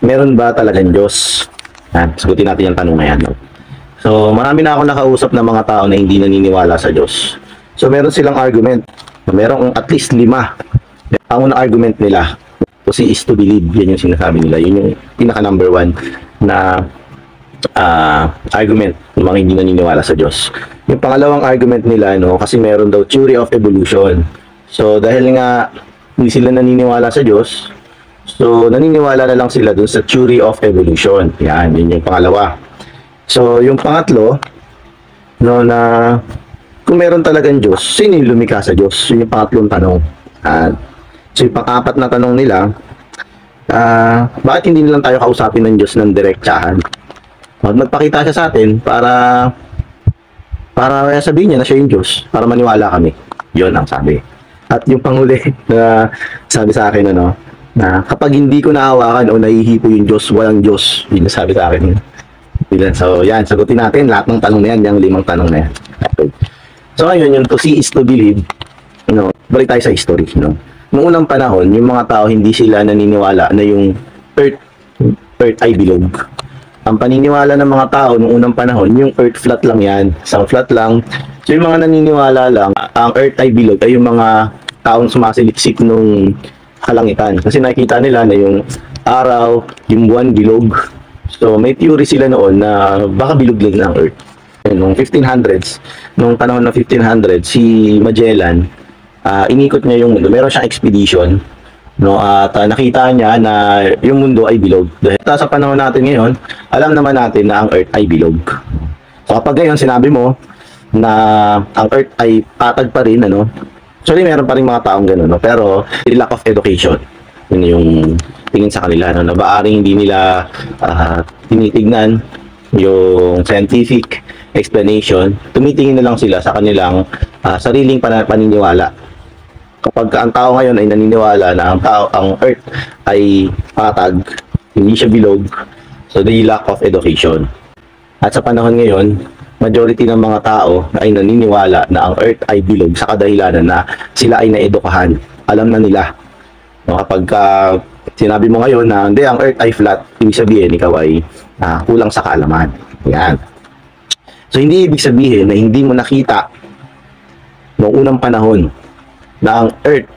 meron ba talagang Diyos? Sagutin natin yung tanong na yan. No? So, marami na ako nakausap ng mga tao na hindi naniniwala sa Diyos. So, meron silang argument. Merong at least 5. Ang unang argument nila, kasi is to believe. Yan yung sinasabi nila. Yun yung pinaka number 1 na argument ng mga hindi naniniwala sa Diyos. Yung pangalawang argument nila, no, kasi meron daw theory of evolution. So, dahil nga hindi sila naniniwala sa Diyos, so, naniniwala na lang sila dun sa theory of evolution. Yan, yun yung pangalawa. So, yung pangatlo, no, na kung meron talagang Diyos, sino yung lumikha sa Diyos? Yun yung pangatlong tanong. So, yung pang-apat na tanong nila, bakit hindi lang tayo kausapin ng Diyos ng direktsahan? Magpakita siya sa atin para sabihin niya na siya yung Diyos, para maniwala kami. Yun ang sabi. At yung panghuli na sabi sa akin, ano, na kapag hindi ko nahawakan o nahihipo yung Diyos, walang Diyos. Yun sabi sa akin. So, yan, sagutin natin lahat ng tanong na yan, yung 5 tanong na yan. Okay. So, ngayon, yung to see is to believe, no, balik tayo sa history, no. Noong unang panahon, yung mga tao, hindi sila naniniwala na yung earth ay bilog. Ang paniniwala ng mga tao noong unang panahon, yung earth flat lang yan, isang flat lang. So, yung mga naniniwala lang, ang earth ay bilog, ay yung mga taong sumasiliksik nung kalangitan. Kasi nakikita nila na yung araw, yung buwan bilog. So, may theory sila noon na baka bilog lang ang earth. Noong 1500s, noong panahon ng 1500s, si Magellan, inikot niya yung mundo. Meron siyang expedition, no, at nakita niya na yung mundo ay bilog. Dahil sa panahon natin ngayon, alam naman natin na ang earth ay bilog. So, kapag ngayon sinabi mo na ang earth ay patag pa rin, ano, actually meron pa rin mga taong gano'n, no? Pero lack of education, yun yung tingin sa kanila, no, na baaring hindi nila tinitignan yung scientific explanation, tumitingin na lang sila sa kanilang sariling paniniwala. Kapag ang tao ngayon ay naniniwala na ang earth ay patag, hindi siya bilog, so they lack of education. At sa panahon ngayon, majority ng mga tao ay naniniwala na ang earth ay bilog sa kadahilanan na sila ay naedukahan. Alam na nila. No, kapag sinabi mo ngayon na hindi, ang earth ay flat, ibig sabihin ikaw ay kulang sa kaalaman. Yan. So, hindi ibig sabihin na hindi mo nakita noong unang panahon na ang earth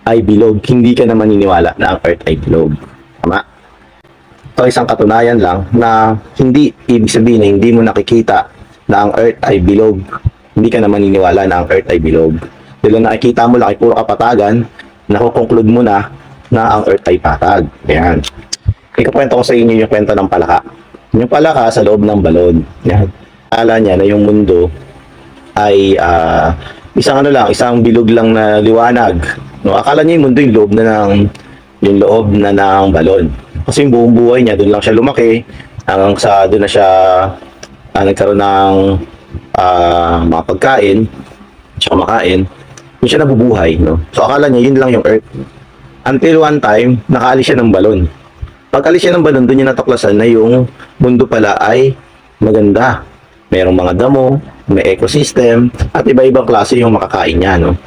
ay bilog, hindi ka na maniniwala na ang earth ay bilog. Tama? Ito isang katunayan lang na hindi ibig sabihin na hindi mo nakikita na ang earth ay bilog, hindi ka na maniniwala na ang earth ay bilog. Dahil nakikita mo lang ay puro kapatagan, nakukonclude mo na ang earth ay patag. Ayan. Ikukwento ko sa inyo yung kwento ng palaka. Yung palaka sa loob ng balon. Yan. Akala niya na yung mundo ay isang bilog lang na liwanag. No, akala niya yung mundo yung loob na ng balon. Kasi yung buong buhay niya, doon lang siya lumaki, hanggang sa doon na siya nagkaroon ng mga pagkain, siya kumakain, doon siya nabubuhay. No? So akala niya yun lang yung earth. Until one time, nakaalis siya ng balon. Pag alis siya ng balon, doon niya natuklasan na yung mundo pala ay maganda. Merong mga damo, may ecosystem, at iba-ibang klase yung makakain niya, no?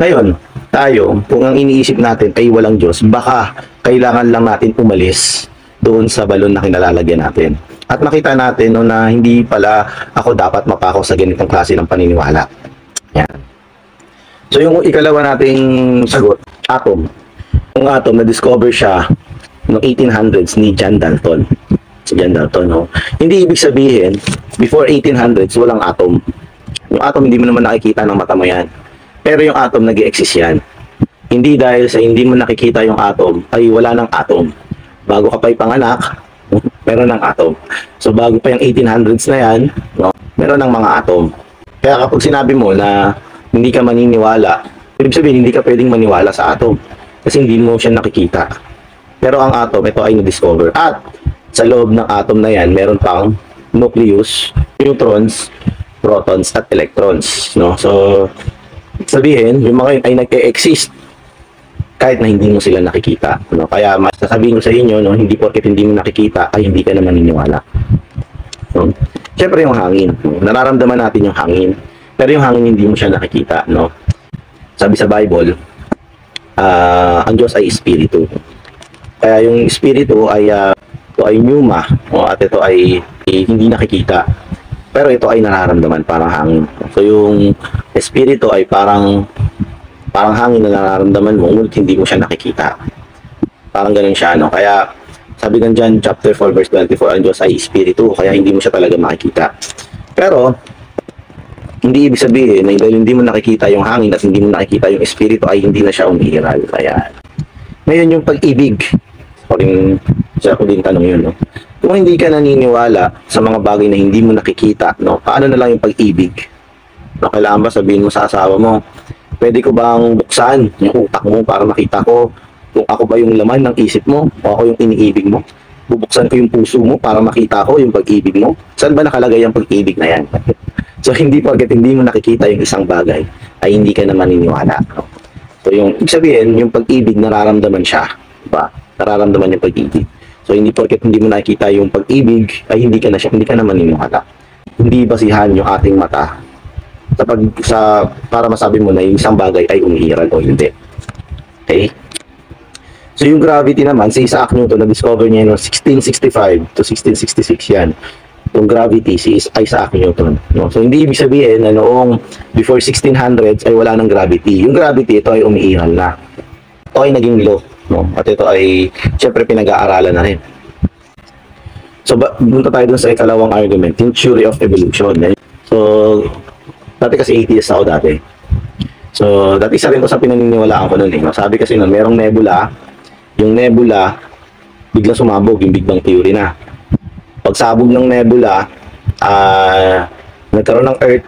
Ngayon, tayo, kung ang iniisip natin ay walang Diyos, baka kailangan lang natin umalis doon sa balon na kinalalagyan natin. At makita natin, no, na hindi pala ako dapat mapako sa ganitong klase ng paniniwala. Yan. So, yung ikalawa nating sagot, atom. Yung atom, na-discover siya noong 1800s ni John Dalton. Si John Dalton, no? Hindi ibig sabihin, before 1800s, walang atom. Yung atom, hindi mo naman nakikita ng mata mo yan. Pero yung atom, nag-i-exist yan. Hindi dahil sa hindi mo nakikita yung atom, ay wala ng atom. Bago ka pa ipanganak, meron ng atom. So, bago pa yung 1800s na yan, no? Meron ng mga atom. Kaya kapag sinabi mo na hindi ka maniniwala, ibig sabihin, hindi ka pwedeng maniwala sa atom. Kasi hindi mo siya nakikita. Pero ang atom, ito ay na-discover. At sa loob ng atom na yan, meron pang nucleus, neutrons, protons, at electrons. No? So, sabihin, yung mga yun ay nag-e-exist kahit na hindi mo sila nakikita. No? Kaya masasabihin ko sa inyo, no, hindi porket hindi mo nakikita, ay hindi ka na maniniwala. No? Siyempre yung hangin. No? Nararamdaman natin yung hangin. Pero yung hangin hindi mo siya nakikita. No? Sabi sa Bible, ang Diyos ay espiritu. Kaya yung espiritu ay ito ay pneuma, at ito ay hindi nakikita. Pero ito ay nararamdaman, parang hangin. So yung espiritu ay parang hangin na nararamdaman mo, ngunit hindi mo siya nakikita. Parang ganun siya, no? Kaya sabi ng John chapter 4 verse 24, ang Diyos ay espiritu, kaya hindi mo siya talaga makikita. Pero hindi ibig sabihin na dahil hindi mo nakikita yung hangin at hindi mo nakikita yung espiritu ay hindi na siya umiiral. Kaya ngayon yung pag-ibig, ko din tanong yun, no? Kung hindi ka naniniwala sa mga bagay na hindi mo nakikita, no, paano na lang yung pag-ibig? No, kailangan ba sabihin mo sa asawa mo, pwede ko bang buksan yung utak mo para makita ko kung ako ba yung laman ng isip mo o ako yung iniibig mo? Bubuksan ko yung puso mo para makita ko yung pag-ibig mo? Saan ba nakalagay ang pag-ibig na yan? So hindi porket hindi mo nakikita yung isang bagay ay hindi ka na maniniwala, no? So yung ibig sabihin, yung pag-ibig nararamdaman siya, diba? Nararamdaman yung pag-ibig. So hindi porket hindi mo nakikita yung pag-ibig ay hindi ka na maniniwala. Hindi basihan yung ating mata para masabi mo na yung isang bagay ay umiiral o hindi. Okay? So yung gravity naman, si Isaac Newton, na-discover niya noong 1665 to 1666 yan. Yung gravity, si Isaac Newton. No? So hindi ibig sabihin na noong before 1600s ay wala ng gravity. Yung gravity, ito ay umiiral na. Ito ay naging law. No? At ito ay, syempre, pinag-aaralan na rin. So, punta tayo dun sa ikalawang argument, yung theory of evolution. So, dati kasi atheist ako dati. So, dati isa rin ko sa pinaniniwalaan ko nun. Sabi kasi nun, merong nebula. Yung nebula, biglang sumabog, yung Big Bang Theory na. Pagsabog ng nebula, nagkaroon ng Earth.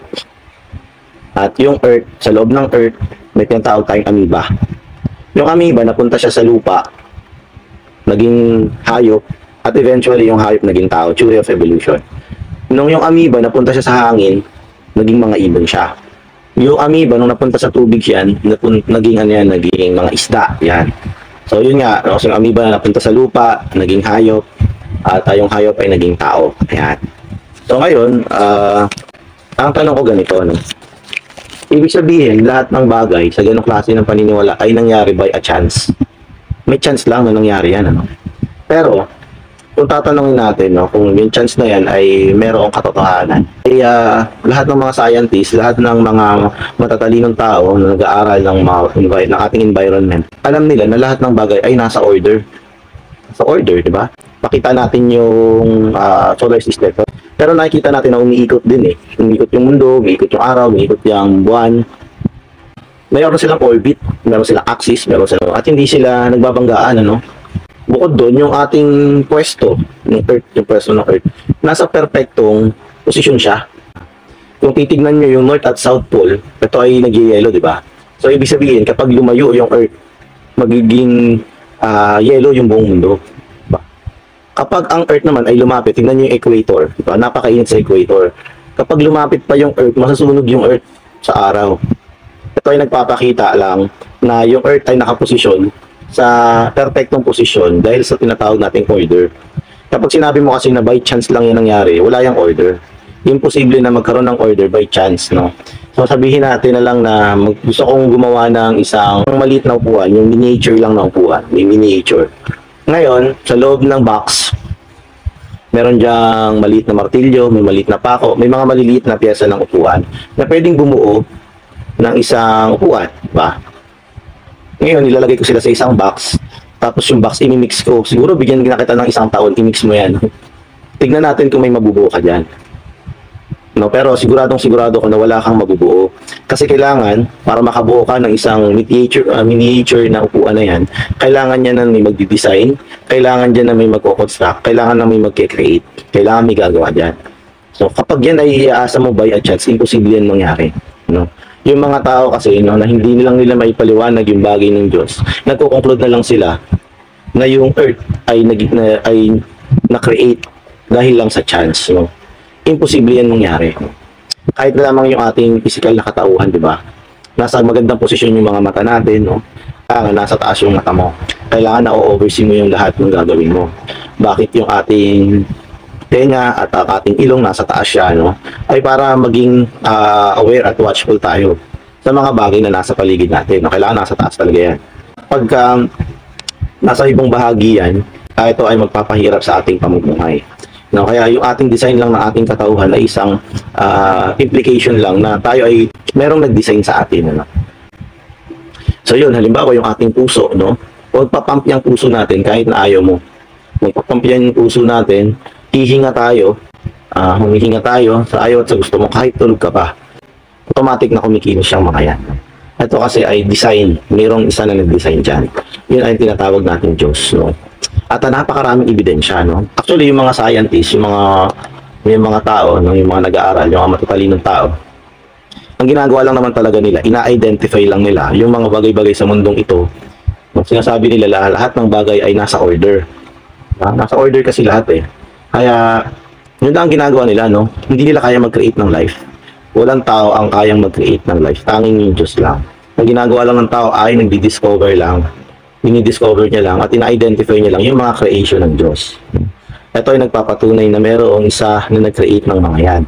At yung Earth, sa loob ng Earth, may tinatawag tayong amoeba. Yung amoeba, napunta siya sa lupa, naging hayop, at eventually yung hayop naging tao, theory of evolution. Nung yung amoeba, napunta siya sa hangin, naging mga ibon siya. Yung amoeba, nung napunta sa tubig yan, naging mga isda, yan. So yun nga, so yung amoeba na napunta sa lupa, naging hayop, at yung hayop ay naging tao. Ayan. So ngayon, ang tanong ko ganito, no? Ibig sabihin, lahat ng bagay sa ganong klase ng paniniwala ay nangyari by a chance. May chance lang na nangyari yan, ano? Pero, kung tatanungin natin, no, kung yung chance na yan ay merong katotohanan, ay lahat ng mga scientists, lahat ng mga matatalinong tao na nag-aaral ng ating environment, alam nila na lahat ng bagay ay nasa order. Sa order, di ba? Pakita natin yung solar system. Pero nakikita natin na umiikot din eh. Umiikot yung mundo, umiikot yung araw, umiikot yung buwan. Mayroon silang orbit, mayroon silang axis, at hindi sila nagbabanggaan, ano? Bukod doon, yung ating pwesto, yung pwesto ng Earth, nasa perfectong posisyon siya. Kung titignan nyo yung North at South Pole, ito ay nag-yellow, di ba? So, ibig sabihin, kapag lumayo yung Earth, magiging yellow yung buong mundo. Kapag ang Earth naman ay lumapit, tingnan nyo yung equator. Diba? Napakainit sa equator. Kapag lumapit pa yung Earth, masusunog yung Earth sa araw. Ito ay nagpapakita lang na yung Earth ay nakaposisyon sa perfectong posisyon dahil sa tinatawag nating order. Kapag sinabi mo kasi na by chance lang yung nangyari, wala yung order. Imposible na magkaroon ng order by chance, no? So sabihin natin na lang na gusto kong gumawa ng isang maliit na upuan, yung miniature lang na upuan, may miniature. Ngayon, sa loob ng box, meron diyang maliit na martilyo, may maliit na pako, may mga maliliit na piyesa ng upuan na pwedeng bumuo ng isang upuan, diba? Ngayon, nilalagay ko sila sa isang box, tapos yung box imimix ko. Siguro bigyan kita ng isang taon, imix mo yan. Tignan natin kung may mabubuo ka dyan. No, pero sigurado ko na wala kang mabubuo. Kasi kailangan, para makabuo ka ng isang miniature na upuan na yan, kailangan niya na may magdi-design, kailangan dyan na may magko-construct, kailangan na may magke-create, kailangan may gagawa dyan. So, kapag yan ay iaasa mo by a chance, imposible yan mangyari. No? Yung mga tao kasi, no, na hindi nilang nila maipaliwanag yung bagay ng Diyos, nagko-conclude na lang sila na yung earth ay na-create dahil lang sa chance. No? Imposible yan mangyari. Kahit na lamang yung ating physical na katauhan, di ba? Nasa magandang posisyon yung mga mata natin, no? Kailangan nasa taas yung mata mo. Kailangan na-oversee mo yung lahat ng gagawin mo. Bakit yung ating tenga at ating ilong nasa taas siya, no? Ay para maging aware at watchful tayo sa mga bagay na nasa paligid natin. No? Kailangan nasa taas talaga yan. Pagka nasa ibang bahagi yan, ito ay magpapahirap sa ating pamumuhay. No, kaya yung ating design lang ng ating katauhan ay isang implication lang na tayo ay merong nag-design sa atin. Ano? So yun, halimbawa yung ating puso, no? Huwag pa-pump yung puso natin kahit na ayaw mo. Magpa-pump yan yung puso natin, hihinga tayo, humihinga tayo sa ayaw at sa gusto mo kahit tulog ka pa. Automatic na kumikilos yung mga yan. Ito kasi ay design. Mayroong isa na nag-design dyan. Yun ay tinatawag natin Diyos, no? At napakaraming ebidensya, no? Actually, yung mga scientists, yung mga tao, no? Yung mga nag-aaral, yung mga matatalinong tao, ang ginagawa lang naman talaga nila, ina-identify lang nila yung mga bagay-bagay sa mundong ito. Sinasabi nila lahat ng bagay ay nasa order. Nasa order kasi lahat eh. Kaya, yun lang ang ginagawa nila, no? Hindi nila kaya mag-create ng life. Walang tao ang kayang mag-create ng life. Tanging yung Diyos lang. Ang ginagawa lang ng tao ay nagdi-discover lang. Dinidiscover niya lang at ina-identify niya lang yung mga creation ng Diyos. Ito ay nagpapatunay na mayroong isa na nag-create ng mga yan.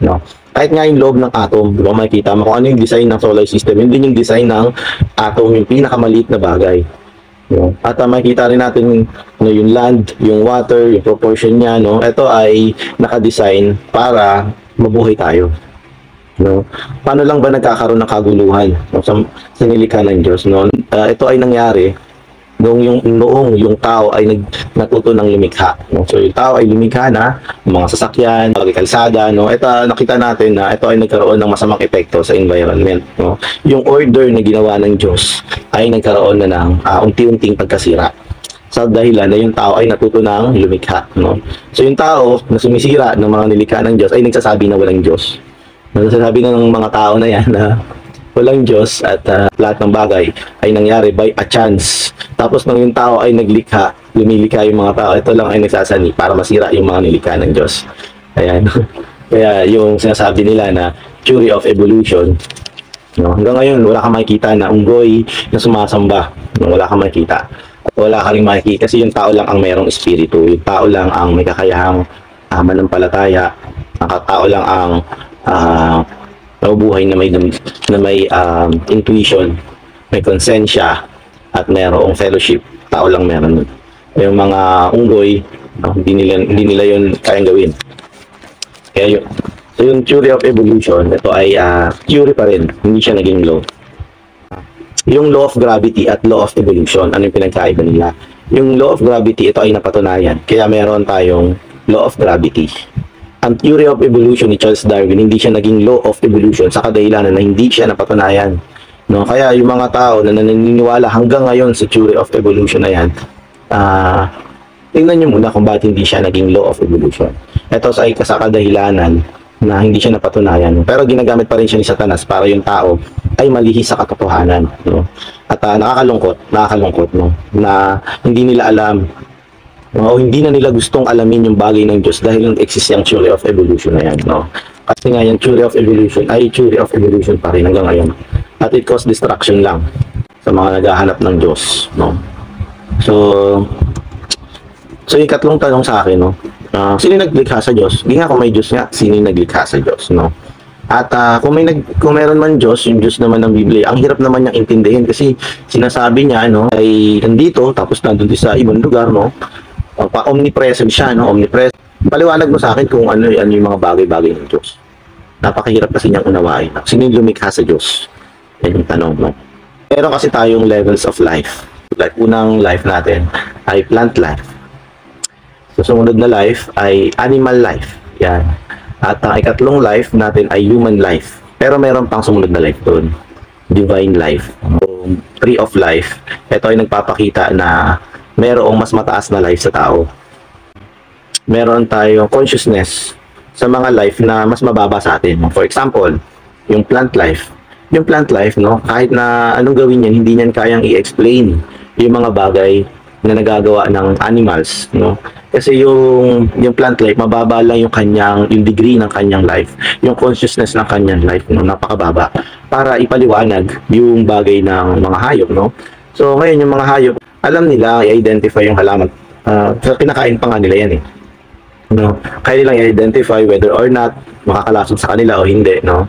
No? Kahit nga yung loob ng atom, di ba, makikita mo kung ano yung design ng solar system, yun din yung design ng atom, yung pinakamaliit na bagay. No? At makikita rin natin yung land, yung water, yung proportion niya. No? Ito ay nakadesign para mabuhay tayo. No? Paano lang ba nagkakaroon ng kaguluhan, no? sa nilikha ng Diyos? No? Ito ay nangyari noong yung tao ay natuto ng lumikha. No? So yung tao ay lumikha na mga sasakyan, mga kalsada. No? Ito, nakita natin na ito ay nagkaroon ng masamang epekto sa environment. No? Yung order na ginawa ng Diyos ay nagkaroon na ng unti-unting pagkasira. Sa dahilan na yung tao ay natuto ng lumikha. No? So yung tao na sumisira ng mga nilikha ng Diyos ay nagsasabi na walang Diyos. Nagsasabi na ng mga tao na yan na walang Diyos at lahat ng bagay ay nangyari by a chance. Tapos nang yung tao ay naglikha, lumilikha yung mga tao, ito lang ay nagsasani para masira yung mga nilikha ng Diyos. Ayan. Kaya yung sinasabi nila na theory of evolution, no? Hanggang ngayon wala kang makikita na unggoy na sumasamba. No? Wala kang makikita. At wala ka rin makikita kasi yung tao lang ang mayroong espiritu. Yung tao lang ang may kakayahang manampalataya. Ang tao lang ang nabubuhay na may intuition, may konsensya, at mayroong fellowship. Tao lang meron nun. Yung mga unggoy, hindi nila yun kayang gawin. Kaya yun. So yung theory of evolution, ito ay theory pa rin, hindi siya naging law. Yung law of gravity at law of evolution, ano yung pinagkaiba nila? Yung law of gravity, ito ay napatunayan. Kaya meron tayong law of gravity. Ang theory of evolution ni Charles Darwin, hindi siya naging law of evolution sa kadahilanan na hindi siya napatunayan. No? Kaya yung mga tao na naniniwala hanggang ngayon sa theory of evolution na yan, tingnan nyo muna kung bakit hindi siya naging law of evolution. Ito ay sa kadahilanan na hindi siya napatunayan. Pero ginagamit pa rin siya ni Satanas para yung tao ay malihis sa katotohanan. No? At nakakalungkot no? Na hindi nila alam o hindi na nila gustong alamin yung bagay ng Diyos dahil nag-exist yung theory of evolution na yan. No? Kasi nga yung theory of evolution ay theory of evolution pa rin hanggang ngayon. At it cause distraction lang sa mga naghahanap ng Diyos. No? So yung ikatlong tanong sa akin, no? Sino naglikha sa Diyos? Hindi nga kung may Diyos nga, sino naglikha sa Diyos? No? At kung meron man Diyos, yung Diyos naman ng Biblia, ang hirap naman niyang intindihin kasi sinasabi niya, no, ay nandito, tapos nandun sa ibang lugar, no? Omnipresent siya, no? Omnipresent. Paliwanag mo sa akin kung ano yung mga bagay-bagay ng Diyos. Napakahirap kasi niyang unawain. Sino yung lumikha sa Diyos? Yan yung tanong, no? Pero kasi tayong levels of life. Like, unang life natin ay plant life. So, sumunod na life ay animal life. Yan. At ang ikatlong life natin ay human life. Pero meron pang sumunod na life doon. Divine life. So, tree of life. Ito ay nagpapakita na merong mas mataas na life sa tao. Meron tayong consciousness sa mga life na mas mababa sa atin. For example, yung plant life. Yung plant life, no, kahit na anong gawin yan, hindi niyan kayang i-explain yung mga bagay na nagagawa ng animals, no? Kasi yung plant life, mababa lang yung degree ng kanyang life, yung consciousness ng kanyang life, no, napakababa para ipaliwanag yung bagay ng mga hayop, no? So ngayon yung mga hayop, alam nila i-identify yung halaman. Kinakain pa nga nila yan eh. No? Kaya nilang i-identify whether or not makakalasod sa kanila o hindi, no?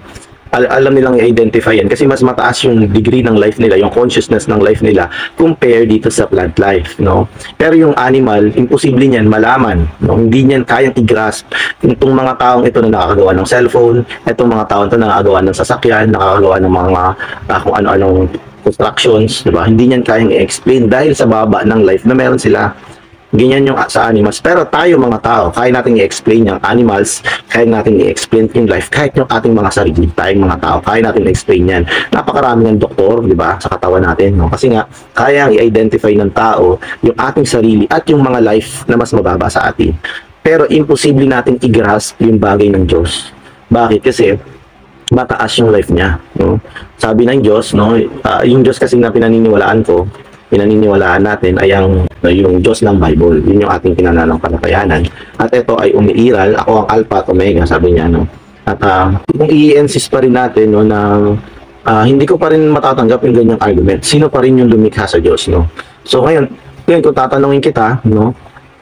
alam nilang i-identify yan kasi mas mataas yung degree ng life nila, yung consciousness ng life nila compare dito sa plant life, no? Pero yung animal, imposible niyan malaman, no? Hindi niyan kayang i-grasp itong mga taong ito na nakakagawa ng cellphone, itong mga taong ito na nakakagawa ng sasakyan, nakakagawa ng mga kung ano-anong constructions, di ba? Hindi niyan kayang i-explain dahil sa baba ng life na meron sila. Ganyan yung sa animals. Pero tayo mga tao, kaya natin i-explain yung animals, kaya natin i-explain yung life, kahit yung ating mga sarili, tayong mga tao, kaya natin i-explain yan. Napakarami ng doktor, di ba, sa katawan natin. No? Kasi nga, kaya i-identify ng tao yung ating sarili at yung mga life na mas mababa sa atin. Pero imposible natin i-grasp yung bagay ng Diyos. Bakit? Kasi mataas yung life niya. No? Sabi ng Diyos, no, yung Diyos kasi na pinaniniwalaan ko, pinaniniwalaan natin ay yung Diyos ng Bible. Yun yung ating pinananampalatayanan. At ito ay umiiral. Ako ang Alpha at Omega, sabi niya. No? At kung i-insist pa rin natin no, na hindi ko pa rin matatanggap yung ganyang argument. Sino pa rin yung lumikha sa Diyos? No? So ngayon kung tatanungin kita, no,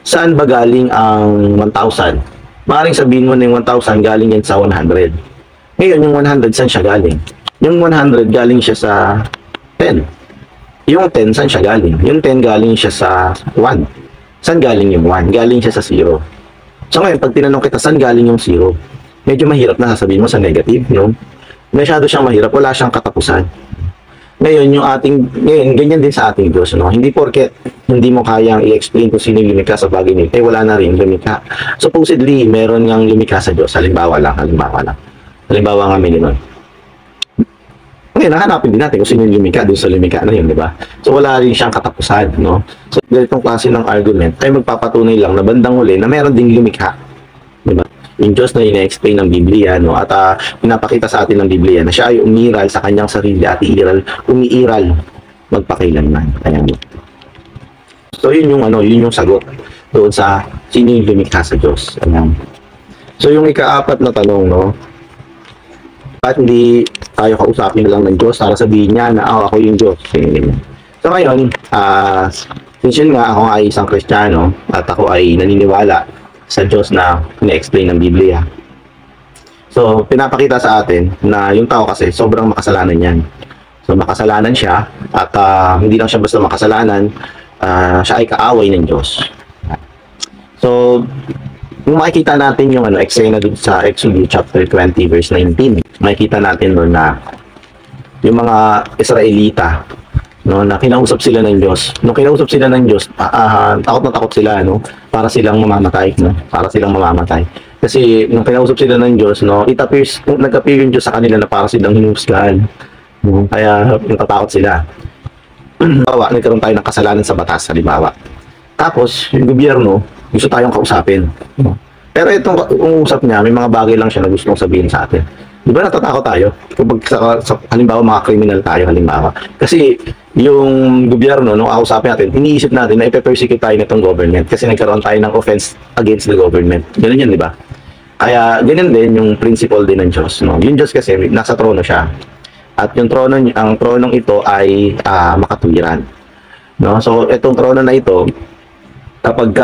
saan ba galing ang 1,000? Maaaring sabihin mo na yung 1,000 galing yan sa 100. Ngayon, yung 100, saan siya galing? Yung 100 galing siya sa 10. Yung 10, saan siya galing? Yung 10 galing siya sa 1. Saan galing yung 1? Galing siya sa 0. So ngayon, pag tinanong kita, saan galing yung 0? Medyo mahirap na sasabihin mo sa negative, no? Masyado siyang mahirap, wala siyang katapusan. Ngayon, ngayon, ganyan din sa ating Diyos, no? Hindi porket hindi mo kayang i-explain kung sino yung lumikha sa bagay nito, wala na rin lumikha. Supposedly, meron ngang lumikha sa Diyos. Halimbawa lang. Halimbawa nga minimum. Ngayon, nahanapin din natin kung sino yung lumikha doon sa lumikha na yun, di ba? So, wala rin siyang katapusan, no? So, ganitong klase ng argument ay magpapatunay lang na bandang huli na meron ding lumikha, di ba? Yung Diyos na ina-explain ng Biblia, no? At pinapakita sa atin ng Biblia na siya ay umiral sa kanyang sarili at umiiral magpakailanman. Ayan. So, yun yung sagot doon sa sino yung lumikha sa Diyos. Ayan. So, yung ika-apat na tanong, no? At hindi tayo kausapin lang ng Diyos para sabihin niya na ako yung Diyos. So ngayon, since yun nga ako ay isang Kristiyano at ako ay naniniwala sa Diyos na ina-explain ng Biblia. So pinapakita sa atin na yung tao kasi sobrang makasalanan yan. So makasalanan siya at hindi lang siya basta makasalanan, siya ay kaaway ng Diyos. So kung makikita natin yung eksena dun sa Exodus chapter 20 verse 19, makikita natin doon na yung mga Israelita, no, na kinausap sila ng Diyos. Nung kinausap sila ng Diyos, takot na takot sila, no, para silang mamamatay, no, para silang mamamatay. Kasi nung kinausap sila ng Diyos, no, nag-appear yung Diyos sa kanila na para silang hinusgahan. No, kaya natatakot sila. Halimbawa, nagkaroon tayo ng kasalanan sa batas, halimbawa. Tapos, yung gobyerno, gusto tayong kausapin. Pero itong usap niya, may mga bagay lang siya na gustong sabihin sa atin. Di ba natatakot tayo? Kapag halimbawa, mga kriminal tayo, halimbawa. Kasi yung gobyerno, nung kausapin natin, iniisip natin na ipe-persecute tayo nitong government kasi nagkaroon tayo ng offense against the government. Ganun yan, di ba? Kaya, ganun din yung principle din ng Diyos. No? Yung Diyos kasi, nasa trono siya. At yung trono, ang tronong ito ay makatuwiran. No? So, itong trono na ito, kapag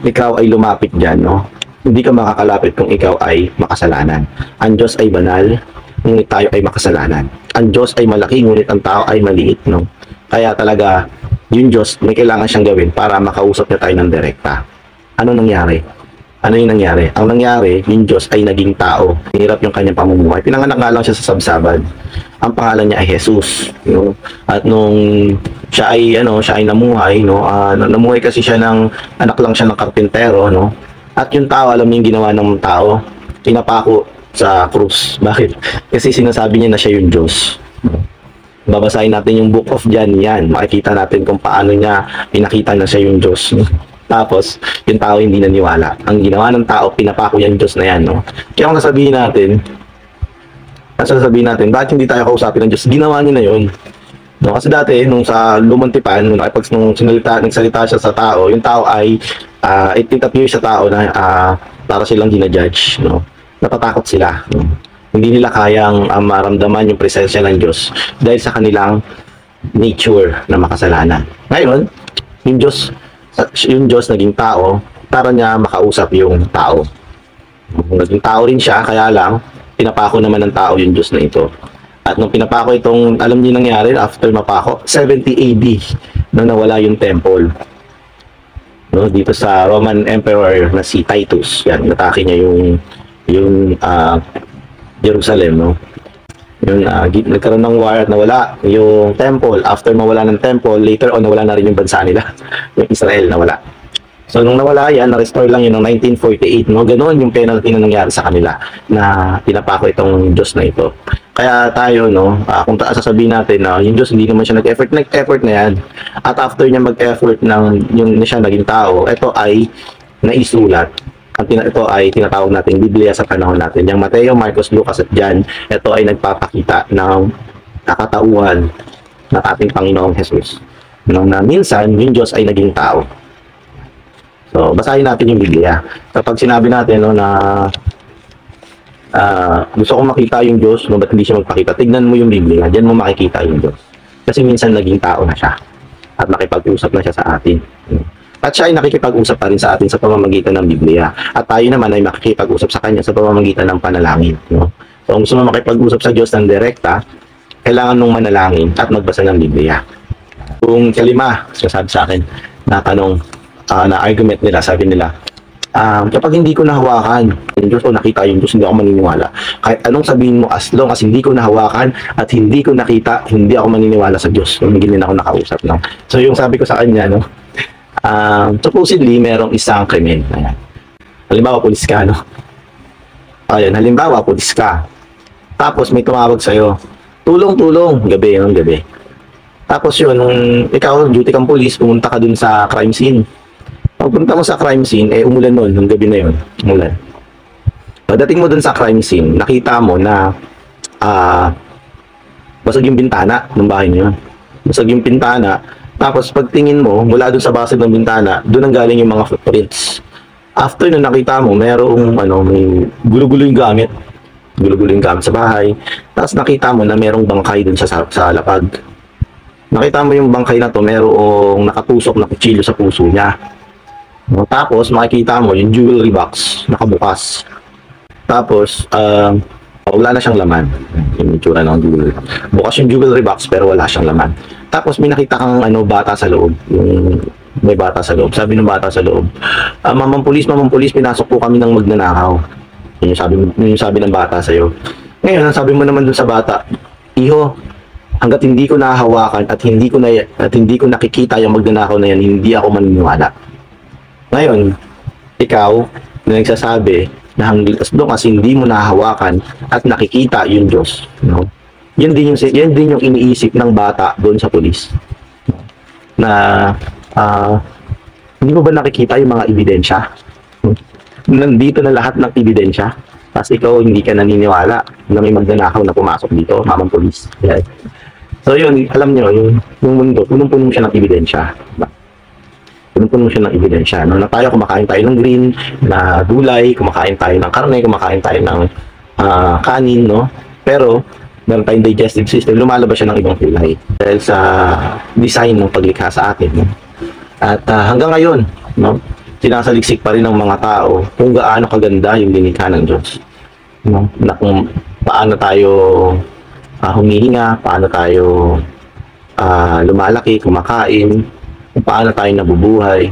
ikaw ay lumapit dyan, no, hindi ka makakalapit kung ikaw ay makasalanan. Ang Diyos ay banal, ngunit tayo ay makasalanan. Ang Diyos ay malaki, ngunit ang tao ay maliit. No? Kaya talaga, yung Diyos, may kailangan siyang gawin para makausap niya tayo ng direkta. Ano nangyari? Ano yung nangyari? Ang nangyari, yung Diyos ay naging tao. Hirap yung kanyang pamumuhay. Pinanganak nga lang siya sa sabsaban. Ang pangalan niya ay Jesus. No? At nung siya ay namuhay, no? Namuhay kasi siya anak lang siya ng karpintero, no? At yung tao, alam niyo yung ginawa ng tao, pinapako sa krus. Bakit? Kasi sinasabi niya na siya yung Diyos. Babasahin natin yung Book of John, yan. Makikita natin kung paano niya pinakita na siya yung Diyos. Tapos, yung tao hindi naniwala. Ang ginawa ng tao, pinapako yung Diyos na yan, no? Kaya kung sasabihin natin, bakit hindi tayo kausapin ng Diyos? Ginawa niya na yun. No, kasi dati, nung sa lumuntipan, nung nagsalita siya sa tao, yung tao ay, it appears sa tao na para silang ginajudge, no? Natatakot sila. No? Hindi nila kayang maramdaman yung presensya ng Diyos dahil sa kanilang nature na makasalanan. Ngayon, yung Diyos naging tao para niya makausap yung tao. Naging tao rin siya, kaya lang pinapako naman ng tao yung Diyos na ito. At nung pinapako itong, alam niyo nangyari after mapako, 70 AD, nung nawala yung temple. No, dito sa Roman Emperor na si Titus, yan, natake niya yung Jerusalem, no. Yung nagkaroon ng war at nawala yung temple. After mawala ng temple, later on nawala na rin yung bansa nila, yung Israel nawala. So nung nawala yan, na-restore lang yun ng 1948, no. Ganoon yung penalty na nangyari sa kanila na pinapako itong Diyos na ito. Kaya tayo, no, kung sasabihin natin na yung Diyos hindi naman siya nag-effort na yan. At after niya mag-effort ng yung siya naging tao, ito ay naisulat. Ito ay tinatawag natin Biblia sa panahon natin. Yung Mateo, Marcos, Lucas at John, ito ay nagpapakita ng kakatauhan ng ating Panginoong Jesus. No, na minsan, yung Diyos ay naging tao. So, basahin natin yung Biblia. Kapag sinabi natin, no, na gusto kong makita yung Diyos, no, ba't hindi siya magpakita? Tignan mo yung Biblia, diyan mo makikita yung Diyos. Kasi minsan naging tao na siya at nakipag-usap na siya sa atin. At siya ay nakikipag-usap pa rin sa atin sa pamamagitan ng Biblia. At tayo naman ay makikipag-usap sa Kanya sa pamamagitan ng panalangin. No? So kung gusto mo makipag-usap sa Diyos ng direkta, kailangan mong manalangin at magbasa ng Biblia. Kung kalima, sasabi sa akin, na tanong, na argument nila, sabi nila, kapag hindi ko nahawakan yung Diyos o nakita yung Diyos, hindi ako maniniwala. Kahit anong sabihin mo, as long as hindi ko nahawakan at hindi ko nakita, hindi ako maniniwala sa Diyos. Hindi din ako nakausap. No? So yung sabi ko sa kanya, no, supposedly merong isang krimen. Ayan. Halimbawa, pulis ka, no? Ayan, halimbawa, pulis ka. Tapos may tumawag sa'yo, tulong, gabi, yung gabi. Tapos yun, nung ikaw, duty kang pulis, pumunta ka dun sa crime scene. Pagpunta mo sa crime scene, umulan nun, nung gabi na yun, umulan. Pagdating mo dun sa crime scene, nakita mo na basag yung bintana ng bahay niyo. Basag yung bintana, tapos pagtingin mo, mula dun sa basag ng bintana, dun ang galing yung mga footprints. After na nakita mo, merong may gulo-gulo yung gamit. Gulo-gulo yung gamit sa bahay. Tapos nakita mo na merong bangkay dun sa lapag. Nakita mo yung bangkay na to, merong nakatusok na kutsilyo sa puso niya. No, tapos makikita mo yung jewelry box nakabukas. Tapos wala na siyang laman. Yung itsura ng jewelry box. Bukas yung jewelry box pero wala siyang laman. Tapos may nakita kang bata sa loob. May bata sa loob. Sabi ng bata sa loob, mamang pulis, pinasok po kami ng magnanakaw. Yun yung sabi ng bata sa iyo. Ngayon, ang sabi mo naman dun sa bata, iho, hangga't hindi ko nahahawakan at hindi ko nakikita yung magnanakaw na yan, hindi ako maniniwala. Ngayon, ikaw na nagsasabi na as long as hindi mo nahahawakan at nakikita yung Diyos, no? Yan din yung iniisip ng bata doon sa pulis. Na hindi mo ba nakikita yung mga ebidensya? Nandito na lahat ng ebidensya. Tapos ikaw hindi ka naniniwala na may magnanakaw na pumasok dito, mamang pulis. Yeah. So yun, alam nyo, yung mundo, punong-puno siya ng ebidensya. Punong-puno siya ng ebidensya. No? Na tayo, kumakain tayo ng green, na gulay, kumakain tayo ng karne, kumakain tayo ng kanin, no? Pero, meron tayong digestive system, lumalabas siya ng ibang kulay. Dahil sa design ng paglikha sa atin. No? At hanggang ngayon, no? Sinasaliksik pa rin ng mga tao kung gaano kaganda yung linikha ng Diyos. No? Na kung paano tayo humihinga, paano tayo lumalaki, kumakain, kung paano tayo nabubuhay,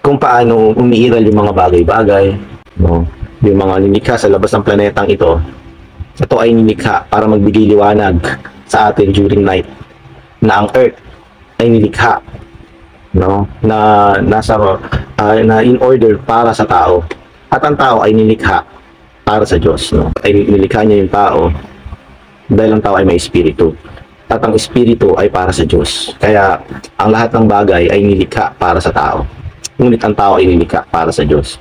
kung paano umiiral yung mga bagay-bagay, no? Yung mga nilikha sa labas ng planetang ito ay nilikha para magbigay liwanag sa atin during night, na ang Earth ay nilikha, no? Na in order para sa tao, at ang tao ay nilikha para sa Diyos, no? Ay nilikha niya yung tao dahil ang tao ay may espiritu. At ang espiritu ay para sa Diyos. Kaya ang lahat ng bagay ay nilikha para sa tao. Ngunit ang tao ay nilikha para sa Diyos.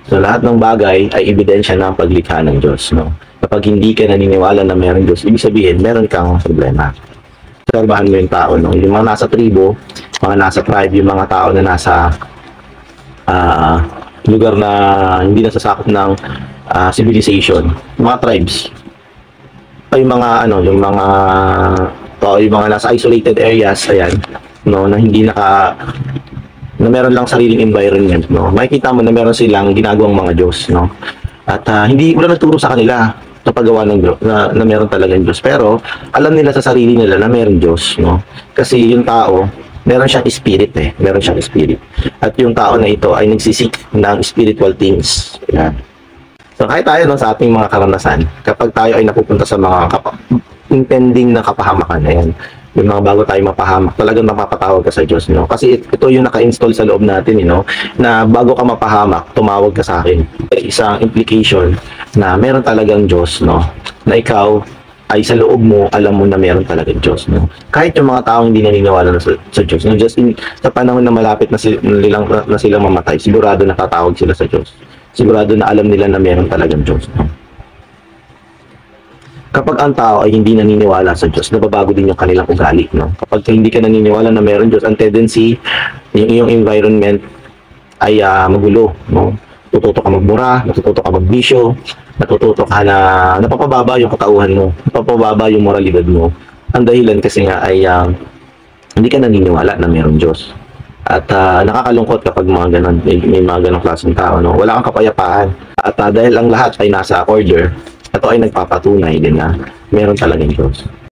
So lahat ng bagay ay ebidensya ng paglikha ng Diyos. No? Kapag hindi ka naniniwala na mayroong Diyos, ibig sabihin meron kang problema. Obserbahan mo yung tao. No? Yung mga nasa tribo, mga nasa tribe, yung mga tao na nasa lugar na hindi nasasakop ng civilization, mga tribes, ay yung mga nasa isolated areas, ayan, no, na hindi na meron lang sariling environment, no. Makikita mo na meron silang ginagawang mga Diyos, no. At hindi wala nagturo sa kanila sa paggawa ng Diyos, na meron talagang Diyos. Pero alam nila sa sarili nila na meron Diyos, no? Kasi yung tao, meron siyang spirit eh. Meron siyang spirit. At yung tao na ito ay nagsisik ng spiritual things. Yan. So kahit tayo no, sa ating mga karanasan, kapag tayo ay napupunta sa mga impending na kapahamakan, ayan, yung mga bago tayo mapahamak, talagang mapapatawag ka sa Diyos, no? Kasi ito yung naka-install sa loob natin, na bago ka mapahamak, tumawag ka sa akin. Isang implication na meron talagang Diyos, no? Na ikaw ay sa loob mo, alam mo na meron talagang Diyos, no? Kahit yung mga taong hindi naniniwala na sa Diyos, no? Just sa panahon na malapit na, na silang mamatay, sigurado natatawag sila sa Diyos. Sigurado na alam nila na meron talagang Diyos, no? Kapag ang tao ay hindi naniniwala sa Diyos, nababago din yung kanilang ugali, no? Kapag hindi ka naniniwala na meron Diyos, ang tendency, yung iyong environment ay magulo, no? Natututo ka magmura, natututo ka magbisyo, natututo ka na napapababa yung katauhan mo, napapababa yung moralidad mo. Ang dahilan kasi nga ay hindi ka naniniwala na meron Diyos. At nakakalungkot kapag mga ganun, may mga ganong klaseng tao, no? Wala kang kapayapaan. At dahil ang lahat ay nasa order, ito ay nagpapatunay din na meron talagang Diyos.